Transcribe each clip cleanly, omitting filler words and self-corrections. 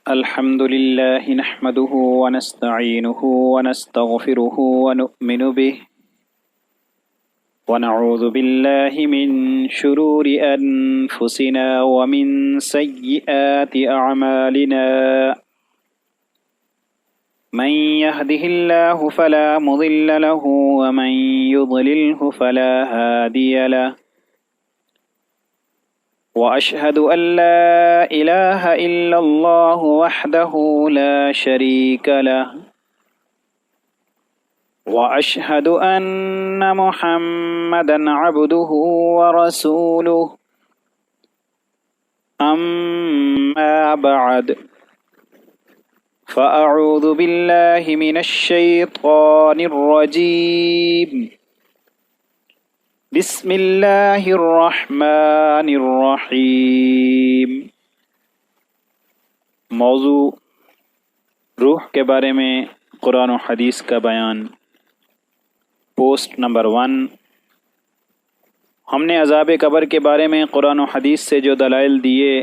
الحمد لله نحمده ونستعينه ونستغفره ونؤمن به ونعوذ بالله من شرور أنفسنا ومن سيئات أعمالنا من يهده الله فلا مضل له ومن يضلله فلا هادي له وأشهد أن لا إله إلا الله وحده لا شريك له وأشهد أن محمدا عبده ورسوله أما بعد فأعوذ بالله من الشيطان الرجيم بسم اللہ الرحمن الرحیم۔ موضوع روح کے بارے میں قرآن و حدیث کا بیان۔ Post number 1۔ ہم نے عذاب قبر کے بارے میں قرآن و حدیث سے جو دلائل دیے،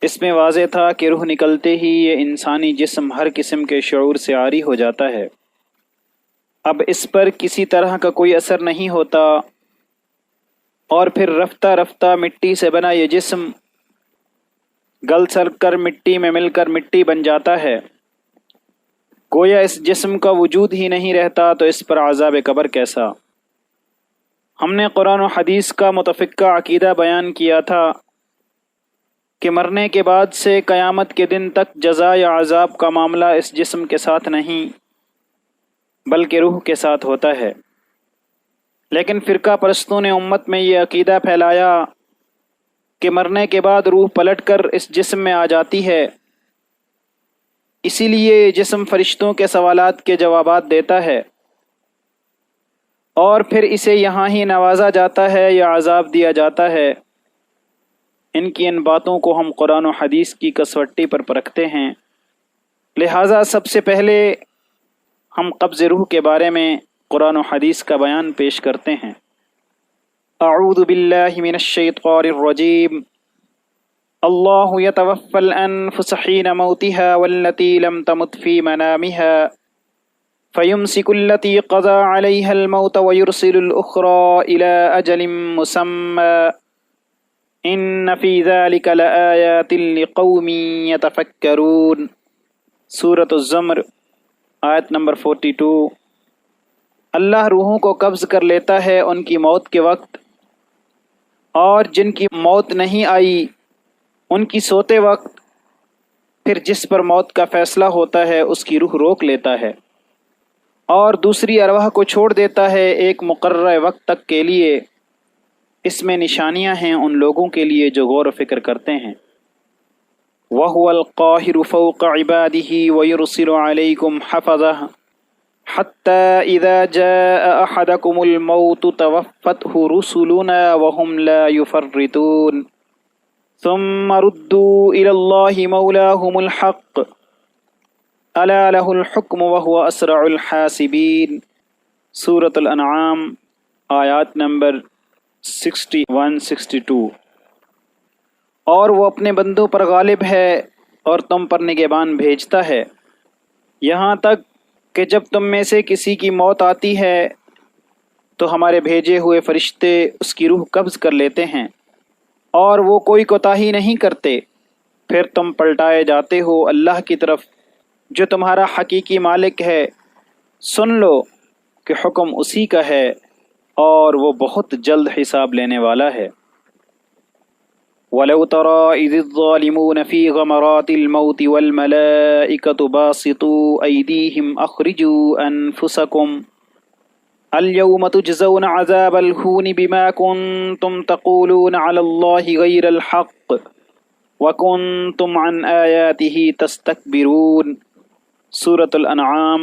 اس میں واضح تھا کہ روح نکلتے ہی یہ انسانی جسم ہر قسم کے شعور سے عاری ہو جاتا ہے۔ اب اس پر کسی طرح کا کوئی اثر نہیں ہوتا، اور پھر رفتہ رفتہ مٹی سے بنا یہ جسم گل سل کر مٹی میں مل کر مٹی بن جاتا ہے۔ گویا اس جسم کا وجود ہی نہیں رہتا، تو اس پر عذاب قبر کیسا؟ ہم نے قرآن و حدیث کا متفقہ عقیدہ بیان کیا تھا کہ مرنے کے بعد سے قیامت کے دن تک جزا یا عذاب کا معاملہ اس جسم کے ساتھ نہیں بلکہ روح کے ساتھ ہوتا ہے۔ لیکن فرقہ پرستوں نے امت میں یہ عقیدہ پھیلایا کہ مرنے کے بعد روح پلٹ کر اس جسم میں آ جاتی ہے، اسی لیے یہ جسم فرشتوں کے سوالات کے جوابات دیتا ہے، اور پھر اسے یہاں ہی نوازا جاتا ہے یا عذاب دیا جاتا ہے۔ ان باتوں کو ہم قرآن و حدیث کی کسوٹی پر پرکھتے ہیں، لہٰذا سب سے پہلے ہم قبض روح کے بارے میں قرآن و حدیث کا بیان پیش کرتے ہیں۔ اعوذ باللہ من الشیطان الرجیم۔ اللہ یتوفی الانفس حین موتها والتي لم تمت في منامها فيمسك التي قضى عليها الموت ويرسل الأخرى إلى أجل مسمى إن في ذلك لآيات لقوم يتفكرون۔ سورۃ الزمر، آیت نمبر 42۔ اللہ روحوں کو قبض کر لیتا ہے ان کی موت کے وقت، اور جن کی موت نہیں آئی ان کی سوتے وقت، پھر جس پر موت کا فیصلہ ہوتا ہے اس کی روح روک لیتا ہے، اور دوسری ارواح کو چھوڑ دیتا ہے ایک مقررہ وقت تک کے لیے۔ اس میں نشانیاں ہیں ان لوگوں کے لیے جو غور و فکر کرتے ہیں۔ وَهُوَ الْقَاهِرُ فَوْقَ عِبَادِهِ وَيُرْسِلُ عَلَيْكُمْ حَفَظَةً حَتَّى إِذَا جَاءَ أَحَدَكُمُ الْمَوْتُ تَوَفَّتْهُ رُسُلُنَا وَهُمْ لَا يُفَرِّطُونَ ثُمَّ رُدُّوا إِلَى اللَّهِ مَوْلَاهُمُ الْحَقِّ أَلَا لَهُ الْحُكْمُ وَهُوَ أَسْرَعُ الْحَاسِبِينَ۔ سورۃ الانعام، آیات نمبر 61-62۔ اور وہ اپنے بندوں پر غالب ہے اور تم پر نگہبان بھیجتا ہے، یہاں تک کہ جب تم میں سے کسی کی موت آتی ہے تو ہمارے بھیجے ہوئے فرشتے اس کی روح قبض کر لیتے ہیں، اور وہ کوئی کوتاہی نہیں کرتے۔ پھر تم پلٹائے جاتے ہو اللہ کی طرف جو تمہارا حقیقی مالک ہے۔ سن لو کہ حکم اسی کا ہے، اور وہ بہت جلد حساب لینے والا ہے۔ وَلَوْ تَرَىٰ إِذِ الظَّالِمُونَ فِي غَمَرَاتِ الْمَوْتِ وَالْمَلَائِكَةُ بَاسِطُو أَيْدِيهِمْ أَخْرِجُوا أَنفُسَكُمْ الْيَوْمَ تُجْزَوْنَ عَذَابَ الْهُونِ بِمَا كُنتُمْ تَقُولُونَ عَلَى اللَّهِ غَيْرَ الْحَقِّ وَكُنتُمْ عَنْ آيَاتِهِ تَسْتَكْبِرُونَ۔ سورۃ الانعام،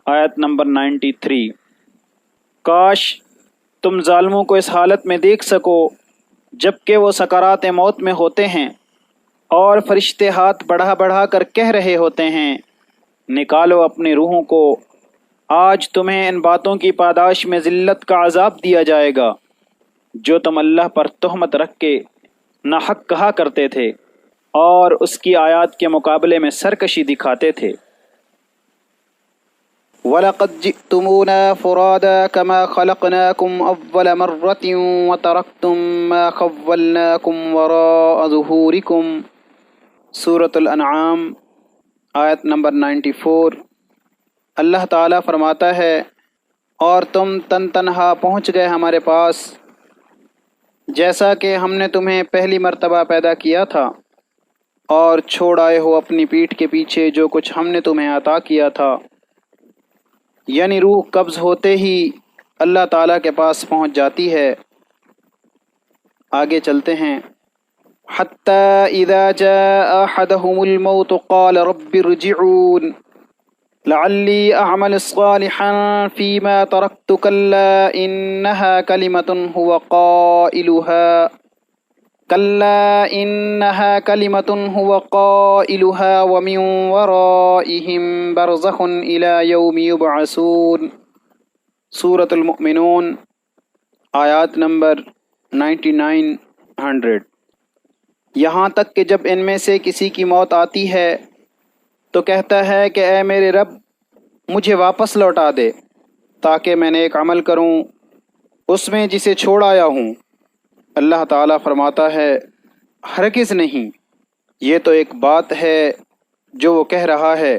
آیت نمبر 93۔ کاش تم ظالموں کو اس حالت میں دیکھ سکو جبکہ وہ سکرات موت میں ہوتے ہیں، اور فرشتے ہاتھ بڑھا بڑھا کر کہہ رہے ہوتے ہیں، نکالو اپنی روحوں کو، آج تمہیں ان باتوں کی پاداش میں ذلت کا عذاب دیا جائے گا جو تم اللہ پر تہمت رکھ کے ناحق کہا کرتے تھے، اور اس کی آیات کے مقابلے میں سرکشی دکھاتے تھے۔ وَلَقَدْ جِئْتُمُونَا فُرَادَىٰ كَمَا خَلَقْنَاكُمْ أَوَّلَ مَرَّةٍ وَتَرَكْتُم مَّا خَوَّلْنَاكُمْ وَرَاءَ ظُهُورِكُمْ۔ سورۃ الانعام آیت نمبر 94۔ اللہ تعالیٰ فرماتا ہے، اور تم تن تنہا پہنچ گئے ہمارے پاس، جیسا کہ ہم نے تمہیں پہلی مرتبہ پیدا کیا تھا، اور چھوڑ آئے ہو اپنی پیٹھ کے پیچھے جو کچھ ہم نے تمہیں عطا کیا تھا۔ یعنی روح قبض ہوتے ہی اللہ تعالیٰ کے پاس پہنچ جاتی ہے۔ آگے چلتے ہیں۔ حَتَّى إِذَا جَاءَ أَحَدَهُمُ الْمَوْتُ قَالَ رَبِّ ارْجِعُونِ لَعَلِّي أَعْمَلُ صَالِحًا فِيمَا تَرَكْتُ كَلَّا إِنَّهَا كَلِمَةٌ هُوَ قَائِلُهَا وَمِن وَرَائِهِم بَرْزَخٌ إِلَى يَوْمِ يُبْعَثُونَ۔ سورۃ المؤمنون آیات نمبر 99-100۔ یہاں تک کہ جب ان میں سے کسی کی موت آتی ہے تو کہتا ہے کہ اے میرے رب، مجھے واپس لوٹا دے تاکہ میں نیک عمل کروں اس میں جسے چھوڑ آیا ہوں۔ اللہ تعالیٰ فرماتا ہے، ہرگز نہیں، یہ تو ایک بات ہے جو وہ کہہ رہا ہے،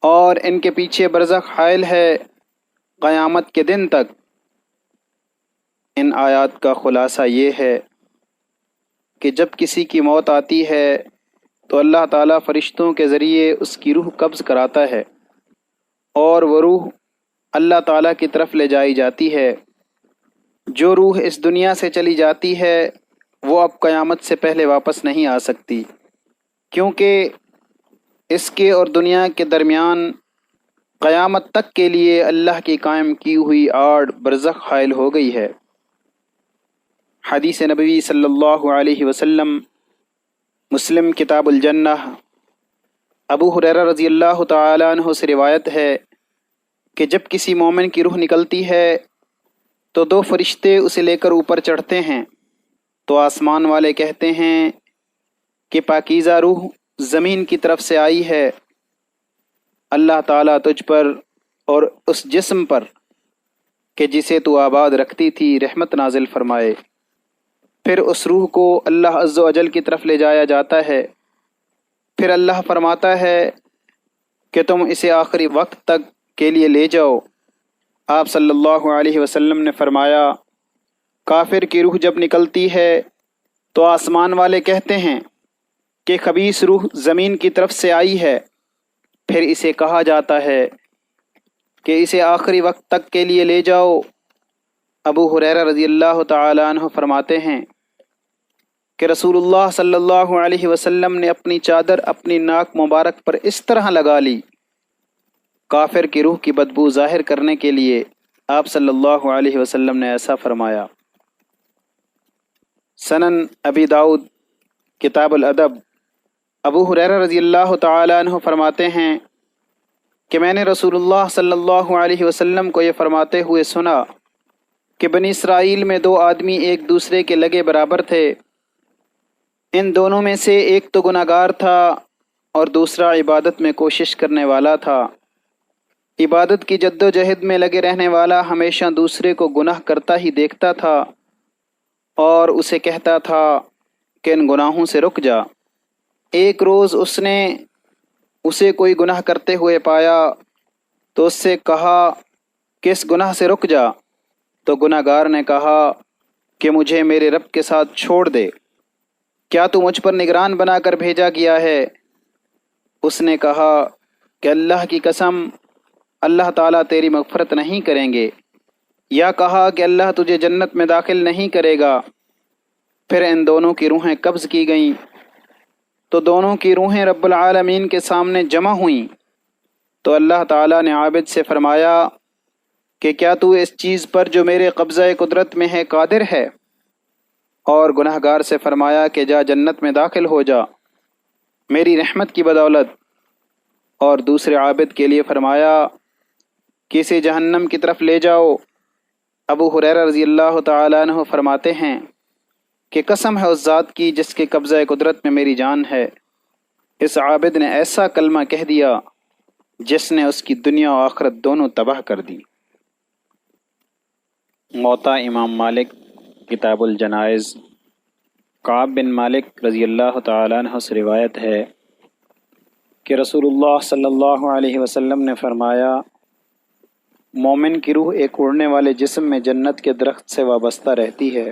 اور ان کے پیچھے برزخ حائل ہے قیامت کے دن تک۔ ان آیات کا خلاصہ یہ ہے کہ جب کسی کی موت آتی ہے تو اللہ تعالیٰ فرشتوں کے ذریعے اس کی روح قبض کراتا ہے، اور وہ روح اللہ تعالیٰ کی طرف لے جائی جاتی ہے۔ جو روح اس دنیا سے چلی جاتی ہے وہ اب قیامت سے پہلے واپس نہیں آ سکتی، کیونکہ اس کے اور دنیا کے درمیان قیامت تک کے لیے اللہ کی قائم کی ہوئی آڑ برزخ حائل ہو گئی ہے۔ حدیث نبوی صلی اللہ علیہ وسلم، مسلم کتاب الجنہ، ابو ہریرہ رضی اللہ تعالیٰ عنہ سے روایت ہے کہ جب کسی مومن کی روح نکلتی ہے تو دو فرشتے اسے لے کر اوپر چڑھتے ہیں، تو آسمان والے کہتے ہیں کہ پاکیزہ روح زمین کی طرف سے آئی ہے، اللہ تعالیٰ تجھ پر اور اس جسم پر کہ جسے تو آباد رکھتی تھی رحمت نازل فرمائے۔ پھر اس روح کو اللہ عز و جل کی طرف لے جایا جاتا ہے۔ پھر اللہ فرماتا ہے کہ تم اسے آخری وقت تک کے لیے لے جاؤ۔ آپ صلی اللہ علیہ وسلم نے فرمایا، کافر کی روح جب نکلتی ہے تو آسمان والے کہتے ہیں کہ خبیث روح زمین کی طرف سے آئی ہے۔ پھر اسے کہا جاتا ہے کہ اسے آخری وقت تک کے لیے لے جاؤ۔ ابو ہریرہ رضی اللہ تعالی عنہ فرماتے ہیں کہ رسول اللہ صلی اللہ علیہ وسلم نے اپنی چادر اپنی ناک مبارک پر اس طرح لگا لی، کافر کی روح کی بدبو ظاہر کرنے کے لیے آپ صلی اللہ علیہ وسلم نے ایسا فرمایا۔ سنن ابی داؤد کتاب الادب، ابو ہریرہ رضی اللہ تعالی عنہ فرماتے ہیں کہ میں نے رسول اللہ صلی اللہ علیہ وسلم کو یہ فرماتے ہوئے سنا کہ بنی اسرائیل میں دو آدمی ایک دوسرے کے لگے برابر تھے، ان دونوں میں سے ایک تو گناہ گار تھا اور دوسرا عبادت میں کوشش کرنے والا تھا۔ عبادت کی جد و جہد میں لگے رہنے والا ہمیشہ دوسرے کو گناہ کرتا ہی دیکھتا تھا اور اسے کہتا تھا کہ ان گناہوں سے رک جا۔ ایک روز اس نے اسے کوئی گناہ کرتے ہوئے پایا تو اس سے کہا کہ اس گناہ سے رک جا، تو گناہ گار نے کہا کہ مجھے میرے رب کے ساتھ چھوڑ دے، کیا تو مجھ پر نگران بنا کر بھیجا گیا ہے؟ اس نے کہا کہ اللہ کی قسم، اللہ تعالیٰ تیری مغفرت نہیں کریں گے، یا کہا کہ اللہ تجھے جنت میں داخل نہیں کرے گا۔ پھر ان دونوں کی روحیں قبض کی گئیں تو دونوں کی روحیں رب العالمین کے سامنے جمع ہوئیں، تو اللہ تعالیٰ نے عابد سے فرمایا کہ کیا تو اس چیز پر جو میرے قبضہ قدرت میں ہے قادر ہے؟ اور گناہ گار سے فرمایا کہ جا جنت میں داخل ہو جا میری رحمت کی بدولت۔ اور دوسرے عابد کے لیے فرمایا کہ اسے جہنم کی طرف لے جاؤ۔ ابو ہریرہ رضی اللہ تعالیٰ عنہ فرماتے ہیں کہ قسم ہے اس ذات کی جس کے قبضہ قدرت میں میری جان ہے، اس عابد نے ایسا کلمہ کہہ دیا جس نے اس کی دنیا و آخرت دونوں تباہ کر دی۔ موطا امام مالک کتاب الجنائز۔ کعب بن مالک رضی اللہ تعالیٰ عنہ سے روایت ہے کہ رسول اللہ صلی اللہ علیہ وسلم نے فرمایا، مومن کی روح ایک اڑنے والے جسم میں جنت کے درخت سے وابستہ رہتی ہے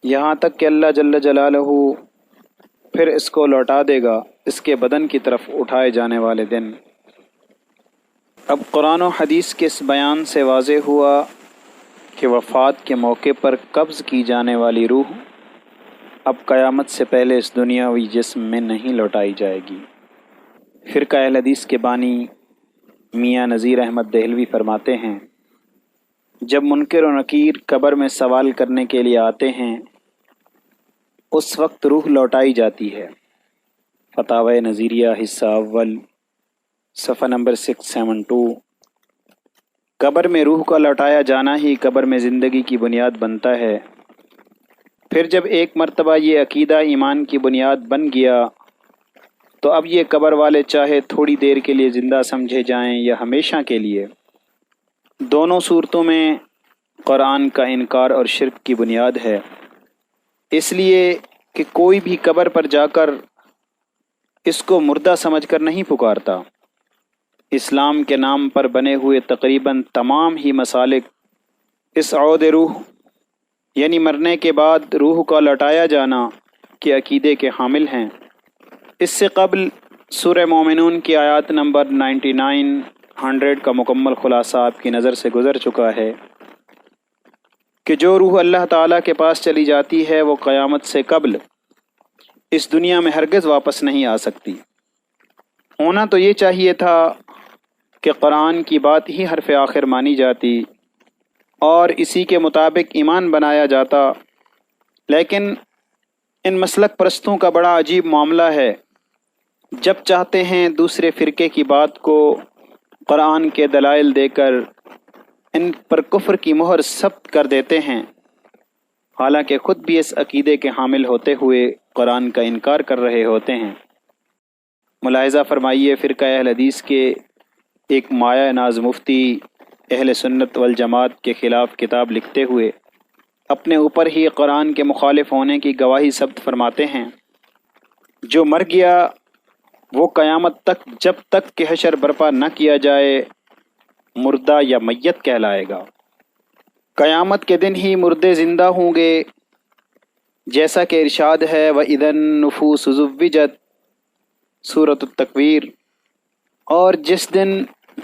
یہاں تک کہ اللہ جل جلالہ پھر اس کو لوٹا دے گا اس کے بدن کی طرف اٹھائے جانے والے دن۔ اب قرآن و حدیث کے اس بیان سے واضح ہوا کہ وفات کے موقع پر قبض کی جانے والی روح اب قیامت سے پہلے اس دنیاوی جسم میں نہیں لوٹائی جائے گی۔ فرقہ اہل حدیث کے بانی میاں نذیر احمد دہلوی فرماتے ہیں، جب منکر و نکیر قبر میں سوال کرنے کے لیے آتے ہیں اس وقت روح لوٹائی جاتی ہے۔ فتاوی نظیریہ حصہ اول صفحہ نمبر 672۔ قبر میں روح کا لوٹایا جانا ہی قبر میں زندگی کی بنیاد بنتا ہے۔ پھر جب ایک مرتبہ یہ عقیدہ ایمان کی بنیاد بن گیا تو اب یہ قبر والے چاہے تھوڑی دیر کے لیے زندہ سمجھے جائیں یا ہمیشہ کے لیے، دونوں صورتوں میں قرآن کا انکار اور شرک کی بنیاد ہے، اس لیے کہ کوئی بھی قبر پر جا کر اس کو مردہ سمجھ کر نہیں پکارتا۔ اسلام کے نام پر بنے ہوئے تقریباً تمام ہی مسالک اس عود روح یعنی مرنے کے بعد روح کا لوٹایا جانا کے عقیدے کے حامل ہیں۔ اس سے قبل سورہ مومنون کی آیات نمبر 99 100 کا مکمل خلاصہ آپ کی نظر سے گزر چکا ہے کہ جو روح اللہ تعالیٰ کے پاس چلی جاتی ہے وہ قیامت سے قبل اس دنیا میں ہرگز واپس نہیں آ سکتی۔ ہونا تو یہ چاہیے تھا کہ قرآن کی بات ہی حرف آخر مانی جاتی اور اسی کے مطابق ایمان بنایا جاتا، لیکن ان مسلک پرستوں کا بڑا عجیب معاملہ ہے، جب چاہتے ہیں دوسرے فرقے کی بات کو قرآن کے دلائل دے کر ان پر کفر کی مہر ثبت کر دیتے ہیں، حالانکہ خود بھی اس عقیدے کے حامل ہوتے ہوئے قرآن کا انکار کر رہے ہوتے ہیں۔ ملاحظہ فرمائیے، فرقہ اہل حدیث کے ایک مایہ ناز مفتی اہل سنت والجماعت کے خلاف کتاب لکھتے ہوئے اپنے اوپر ہی قرآن کے مخالف ہونے کی گواہی ثبت فرماتے ہیں، جو مر گیا وہ قیامت تک جب تک کہ حشر برپا نہ کیا جائے مردہ یا میت کہلائے گا۔ قیامت کے دن ہی مردے زندہ ہوں گے، جیسا کہ ارشاد ہے وَإِذَا النُّفُوسُ زُوِّجَتْ سورۃ التکویر، اور جس دن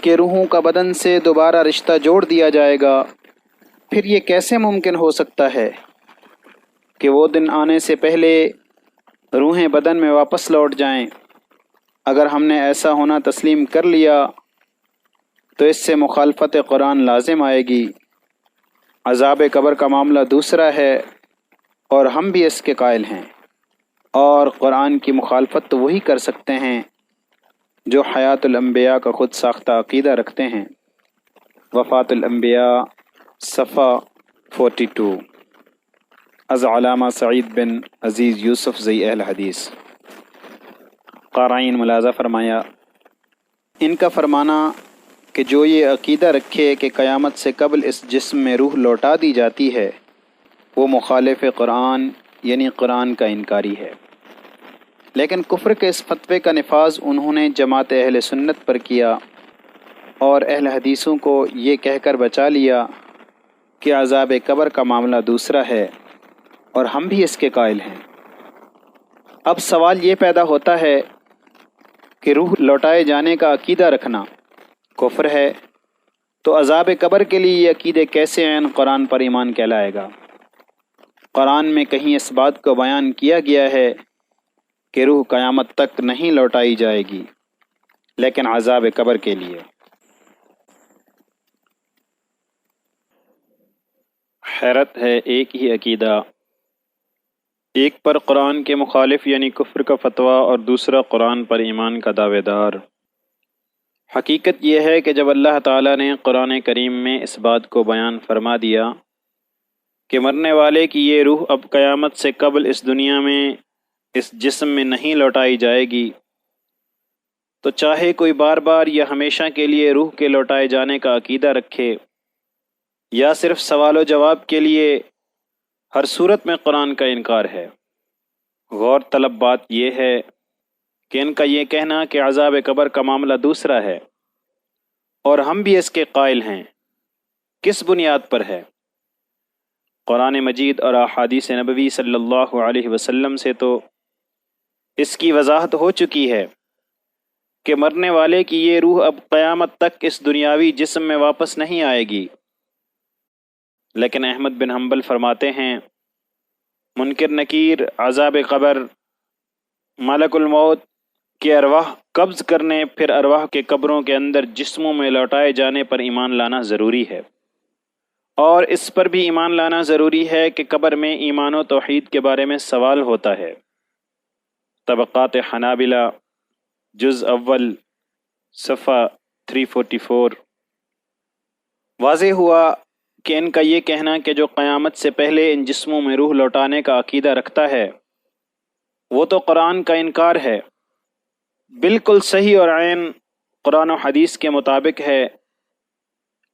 کہ روحوں کا بدن سے دوبارہ رشتہ جوڑ دیا جائے گا، پھر یہ کیسے ممکن ہو سکتا ہے کہ وہ دن آنے سے پہلے روحیں بدن میں واپس لوٹ جائیں؟ اگر ہم نے ایسا ہونا تسلیم کر لیا تو اس سے مخالفت قرآن لازم آئے گی۔ عذاب قبر کا معاملہ دوسرا ہے اور ہم بھی اس کے قائل ہیں، اور قرآن کی مخالفت تو وہی کر سکتے ہیں جو حیات الانبیاء کا خود ساختہ عقیدہ رکھتے ہیں۔ وفات الانبیاء صفحہ 42۔ از علامہ سعید بن عزیز یوسف زئی اہل حدیث۔ قارئین ملاحظہ فرمایا، ان کا فرمانا کہ جو یہ عقیدہ رکھے کہ قیامت سے قبل اس جسم میں روح لوٹا دی جاتی ہے وہ مخالف قرآن یعنی قرآن کا انکاری ہے، لیکن کفر کے اس فتوے کا نفاذ انہوں نے جماعت اہل سنت پر کیا اور اہل حدیثوں کو یہ کہہ کر بچا لیا کہ عذاب قبر کا معاملہ دوسرا ہے اور ہم بھی اس کے قائل ہیں۔ اب سوال یہ پیدا ہوتا ہے کہ روح لوٹائے جانے کا عقیدہ رکھنا کفر ہے، تو عذاب قبر کے لیے یہ عقیدے کیسے عین قرآن پر ایمان کہلائے گا؟ قرآن میں کہیں اس بات کو بیان کیا گیا ہے کہ روح قیامت تک نہیں لوٹائی جائے گی، لیکن عذاب قبر کے لیے۔ حیرت ہے، ایک ہی عقیدہ، ایک پر قرآن کے مخالف یعنی کفر کا فتویٰ اور دوسرا قرآن پر ایمان کا دعوے دار۔ حقیقت یہ ہے کہ جب اللہ تعالیٰ نے قرآن کریم میں اس بات کو بیان فرما دیا کہ مرنے والے کی یہ روح اب قیامت سے قبل اس دنیا میں اس جسم میں نہیں لوٹائی جائے گی، تو چاہے کوئی بار بار یا ہمیشہ کے لیے روح کے لوٹائے جانے کا عقیدہ رکھے یا صرف سوال و جواب کے لیے، ہر صورت میں قرآن کا انکار ہے۔ غور طلب بات یہ ہے کہ ان کا یہ کہنا کہ عذاب قبر کا معاملہ دوسرا ہے اور ہم بھی اس کے قائل ہیں، کس بنیاد پر ہے؟ قرآن مجید اور احادیث نبوی صلی اللہ علیہ وسلم سے تو اس کی وضاحت ہو چکی ہے کہ مرنے والے کی یہ روح اب قیامت تک اس دنیاوی جسم میں واپس نہیں آئے گی، لیکن احمد بن حنبل فرماتے ہیں منکر نکیر عذاب قبر، ملک الموت کے ارواح قبض کرنے پھر ارواح کے قبروں کے اندر جسموں میں لوٹائے جانے پر ایمان لانا ضروری ہے، اور اس پر بھی ایمان لانا ضروری ہے کہ قبر میں ایمان و توحید کے بارے میں سوال ہوتا ہے۔ طبقات حنابلہ جز اول صفحہ 344۔ واضح ہوا کہ ان کا یہ کہنا کہ جو قیامت سے پہلے ان جسموں میں روح لوٹانے کا عقیدہ رکھتا ہے وہ تو قرآن کا انکار ہے، بالکل صحیح اور عین قرآن و حدیث کے مطابق ہے،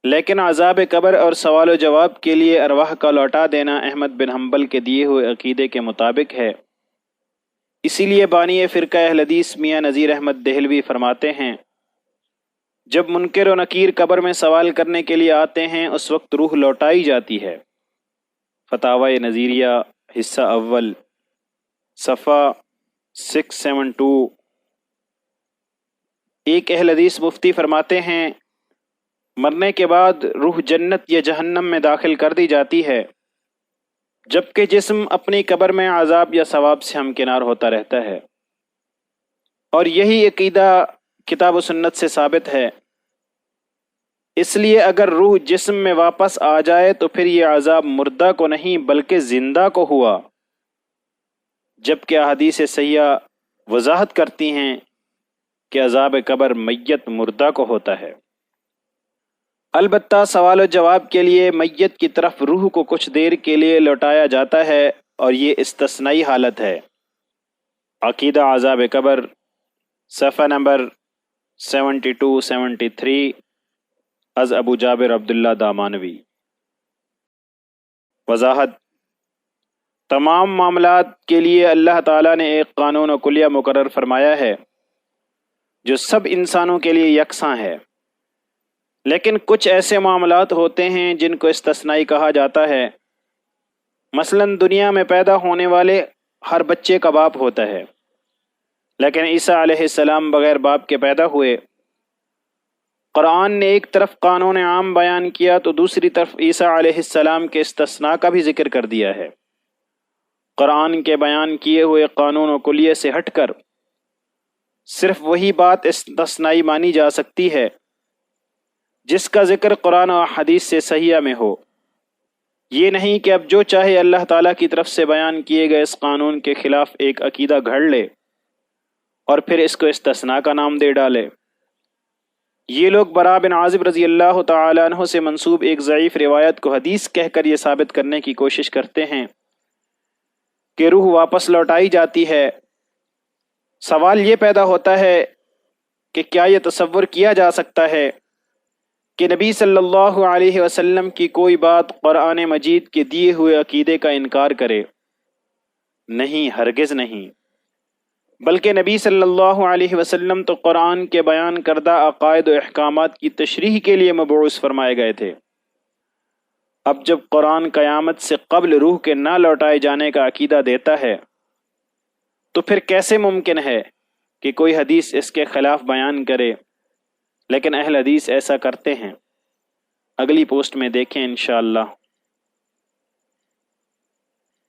لیکن عذاب قبر اور سوال و جواب کے لیے ارواح کا لوٹا دینا احمد بن حنبل کے دیے ہوئے عقیدے کے مطابق ہے۔ اسی لیے بانی فرقہ اہل حدیث میاں نذیر احمد دہلوی فرماتے ہیں جب منکر و نکیر قبر میں سوال کرنے کے لیے آتے ہیں اس وقت روح لوٹائی جاتی ہے۔ فتاوی نظیریہ حصہ اول صفحہ 672۔ ایک اہل حدیث مفتی فرماتے ہیں مرنے کے بعد روح جنت یا جہنم میں داخل کر دی جاتی ہے، جبکہ جسم اپنی قبر میں عذاب یا ثواب سے ہمکنار ہوتا رہتا ہے، اور یہی عقیدہ کتاب و سنت سے ثابت ہے۔ اس لیے اگر روح جسم میں واپس آ جائے تو پھر یہ عذاب مردہ کو نہیں بلکہ زندہ کو ہوا، جبکہ احادیث صحیحہ وضاحت کرتی ہیں کہ عذاب قبر میت مردہ کو ہوتا ہے۔ البتہ سوال و جواب کے لیے میت کی طرف روح کو کچھ دیر کے لیے لوٹایا جاتا ہے، اور یہ استثنائی حالت ہے۔ عقیدہ عذاب قبر صفحہ نمبر 72-73 از ابو جابر عبداللہ دامانوی۔ وضاحت: تمام معاملات کے لیے اللہ تعالیٰ نے ایک قانون و کلیہ مقرر فرمایا ہے جو سب انسانوں کے لیے یکساں ہے، لیکن کچھ ایسے معاملات ہوتے ہیں جن کو استثنائی کہا جاتا ہے۔ مثلا دنیا میں پیدا ہونے والے ہر بچے کا باپ ہوتا ہے، لیکن عیسیٰ علیہ السلام بغیر باپ کے پیدا ہوئے۔ قرآن نے ایک طرف قانون عام بیان کیا تو دوسری طرف عیسیٰ علیہ السلام کے استثناء کا بھی ذکر کر دیا ہے۔ قرآن کے بیان کیے ہوئے قانون و کلیہ سے ہٹ کر صرف وہی بات استثنائی مانی جا سکتی ہے جس کا ذکر قرآن و حدیث سے صحیحہ میں ہو۔ یہ نہیں کہ اب جو چاہے اللہ تعالیٰ کی طرف سے بیان کیے گئے اس قانون کے خلاف ایک عقیدہ گھڑ لے اور پھر اس کو استثناء کا نام دے ڈالے۔ یہ لوگ براء بن عازب رضی اللہ تعالیٰ عنہ سے منسوب ایک ضعیف روایت کو حدیث کہہ کر یہ ثابت کرنے کی کوشش کرتے ہیں کہ روح واپس لوٹائی جاتی ہے۔ سوال یہ پیدا ہوتا ہے کہ کیا یہ تصور کیا جا سکتا ہے کہ نبی صلی اللہ علیہ وسلم کی کوئی بات قرآن مجید کے دیے ہوئے عقیدے کا انکار کرے؟ نہیں، ہرگز نہیں، بلکہ نبی صلی اللہ علیہ وسلم تو قرآن کے بیان کردہ عقائد و احکامات کی تشریح کے لیے مبعوث فرمائے گئے تھے۔ اب جب قرآن قیامت سے قبل روح کے نہ لوٹائے جانے کا عقیدہ دیتا ہے تو پھر کیسے ممکن ہے کہ کوئی حدیث اس کے خلاف بیان کرے؟ لیکن اہل حدیث ایسا کرتے ہیں۔ اگلی پوسٹ میں دیکھیں انشاءاللہ۔